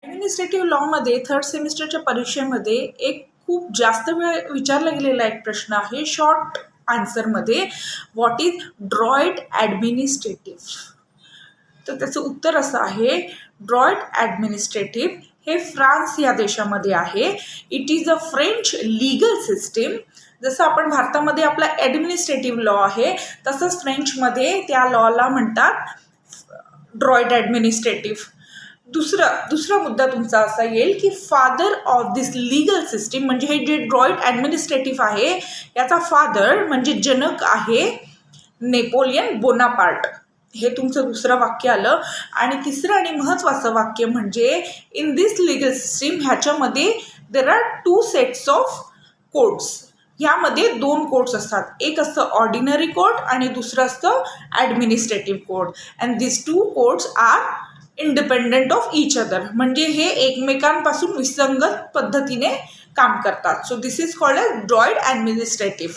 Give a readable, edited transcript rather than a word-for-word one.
Administrative लॉमध्ये third सेमिस्टरच्या परीक्षेमध्ये एक खूप जास्त वेळ विचारला गेलेला एक प्रश्न आहे शॉर्ट आन्सरमध्ये. What is droid administrative? तर त्याचं उत्तर असं आहे, ड्रॉइड ॲडमिनिस्ट्रेटिव्ह हे फ्रान्स या देशामध्ये आहे. It is a French legal system. जसं आपण भारतामध्ये आपला ॲडमिनिस्ट्रेटिव्ह लॉ आहे तसंच फ्रेंचमध्ये त्या लॉला म्हणतात ड्रॉइड ॲडमिनिस्ट्रेटिव्ह. दुसरा मुद्दा तुमचा असा येईल की father of this legal system म्हणजे हे जे ड्रॉइड ॲडमिनिस्ट्रेटिव्ह आहे याचा फादर म्हणजे जनक आहे नेपोलियन बोनापार्ट. हे तुमचं दुसरं वाक्य आलं. आणि तिसरं आणि महत्त्वाचं वाक्य म्हणजे इन दिस लीगल सिस्टीम ह्याच्यामध्ये there are 2 sets of codes. यामध्ये 2 कोड्स असतात. एक असतं ऑर्डिनरी कोड आणि दुसरं असतं administrative code. And this 2 codes are independent of each other. म्हणजे हे एकमेकांपासून विसंगत पद्धतीने काम करतात. So this is called as droid administrative.